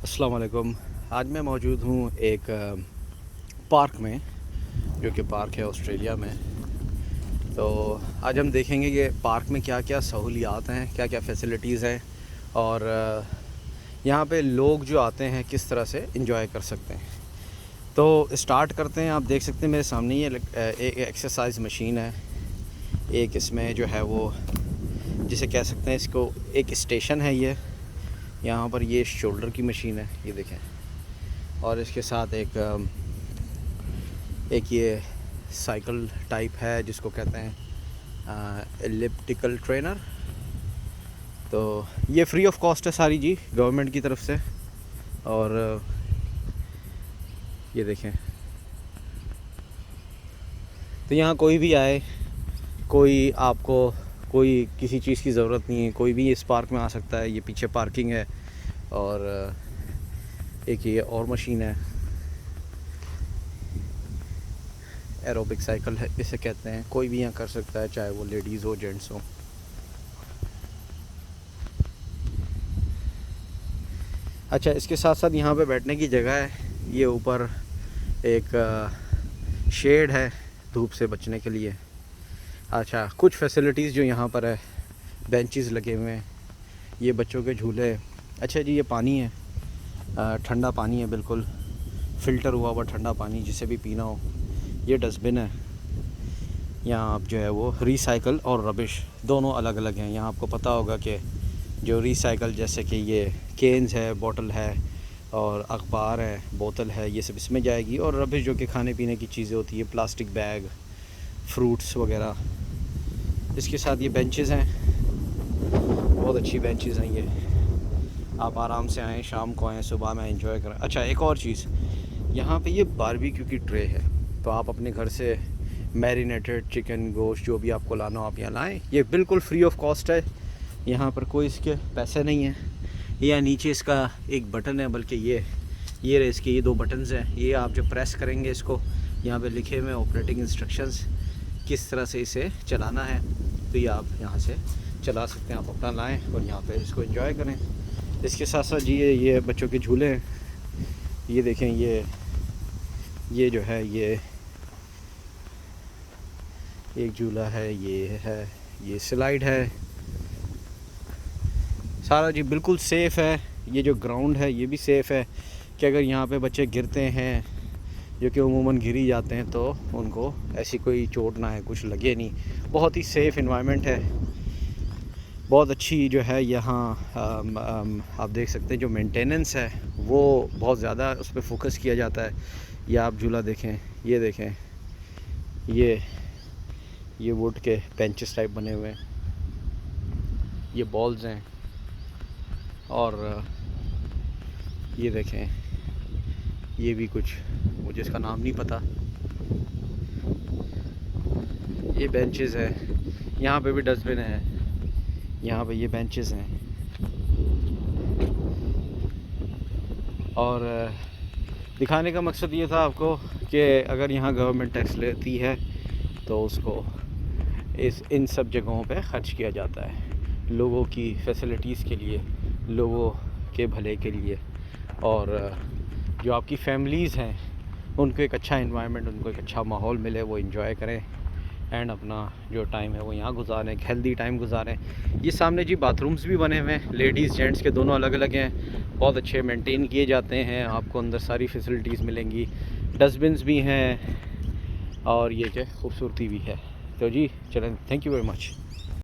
अस्सलाम वालेकुम। आज मैं मौजूद हूँ एक पार्क में, जो कि पार्क है ऑस्ट्रेलिया में। तो आज हम देखेंगे कि पार्क में क्या क्या सहूलियात हैं, क्या क्या फ़ैसिलिटीज़ हैं और यहाँ पे लोग जो आते हैं किस तरह से इंजॉय कर सकते हैं। तो स्टार्ट करते हैं। आप देख सकते हैं मेरे सामने ये एक एक्सरसाइज मशीन है। एक इसमें जो है वो जिसे कह सकते हैं, इसको एक स्टेशन है ये। यहाँ पर ये शोल्डर की मशीन है, ये देखें। और इसके साथ एक ये साइकिल टाइप है जिसको कहते हैं एलिप्टिकल ट्रेनर। तो ये फ्री ऑफ कॉस्ट है सारी जी, गवर्नमेंट की तरफ से। और ये देखें, तो यहाँ कोई भी आए, कोई किसी चीज़ की ज़रूरत नहीं है, कोई भी इस पार्क में आ सकता है। ये पीछे पार्किंग है और एक ये और मशीन है, एरोबिक साइकिल है इसे कहते हैं। कोई भी यहाँ कर सकता है, चाहे वो लेडीज़ हो जेंट्स हो। अच्छा, इसके साथ साथ यहाँ पे बैठने की जगह है। ये ऊपर एक शेड है धूप से बचने के लिए। अच्छा, कुछ फैसिलिटीज़ जो यहाँ पर है, बेंचेस लगे हुए हैं, ये बच्चों के झूले। अच्छा जी, ये पानी है, ठंडा पानी है, बिल्कुल फ़िल्टर हुआ हुआ ठंडा पानी, जिसे भी पीना हो। ये डस्टबिन है। यहाँ आप जो है वो रिसाइकल और रबिश दोनों अलग अलग हैं। यहाँ आपको पता होगा कि जो रिसाइकल, जैसे कि ये केन्स है, बोतल है और अखबार है, बोतल है, ये सब इसमें जाएगी। और रबिश जो कि खाने पीने की चीज़ें होती है, प्लास्टिक बैग, फ्रूट्स वगैरह। इसके साथ ये बेंचेस हैं, बहुत अच्छी बेंचेस हैं ये। आप आराम से आएँ, शाम को आएँ, सुबह में एंजॉय करें। अच्छा, एक और चीज़, यहाँ पे ये बारबेक्यू की ट्रे है। तो आप अपने घर से मैरिनेटेड चिकन, गोश्त, जो भी आपको लाना हो आप यहाँ लाएँ। ये बिल्कुल फ्री ऑफ कॉस्ट है, यहाँ पर कोई इसके पैसे नहीं हैं। या नीचे इसका एक बटन है, बल्कि ये रहे इसके, ये 2 बटन्स हैं। ये आप जब प्रेस करेंगे इसको, यहाँ पे लिखे हुए ऑपरेटिंग इंस्ट्रक्शंस, किस तरह से इसे चलाना है। तो ये आप यहाँ से चला सकते हैं। आप अपना लाएँ और यहाँ पे इसको एंजॉय करें। इसके साथ साथ जी ये बच्चों के झूले हैं। ये देखें, ये जो है, ये एक झूला है, ये स्लाइड है। सारा जी बिल्कुल सेफ़ है। ये जो ग्राउंड है ये भी सेफ़ है कि अगर यहाँ पे बच्चे गिरते हैं, जो कि उमूमन गिर ही जाते हैं, तो उनको ऐसी कोई चोट ना है, कुछ लगे नहीं। बहुत ही सेफ़ एनवायरनमेंट है, बहुत अच्छी जो है यहाँ। आप देख सकते हैं जो मेंटेनेंस है वो बहुत ज़्यादा उस पर फोकस किया जाता है। ये आप झूला देखें, ये देखें, ये वुड के बेंचेस टाइप बने हुए हैं, ये बॉल्स हैं। और ये देखें, ये भी कुछ, मुझे इसका नाम नहीं पता। ये बेंचेस है, यहाँ पे भी डस्टबिन है, यहाँ पे ये बेंचेस हैं। और दिखाने का मकसद ये था आपको कि अगर यहाँ गवर्नमेंट टैक्स लेती है तो उसको इन सब जगहों पे ख़र्च किया जाता है, लोगों की फैसिलिटीज़ के लिए, लोगों के भले के लिए। और जो आपकी फैमिलीज़ हैं उनको एक अच्छा एनवायरनमेंट, उनको एक अच्छा माहौल मिले, वो एंजॉय करें एंड अपना जो टाइम है वो यहाँ गुजारें, एक हेल्दी टाइम गुजारें। ये सामने जी बाथरूम्स भी बने हुए हैं, लेडीज़ जेंट्स के दोनों अलग अलग हैं, बहुत अच्छे मेंटेन किए जाते हैं। आपको अंदर सारी फैसिलिटीज़ मिलेंगी, डस्टबिन्स भी हैं और ये जो खूबसूरती भी है। तो जी चलें, थैंक यू वेरी मच।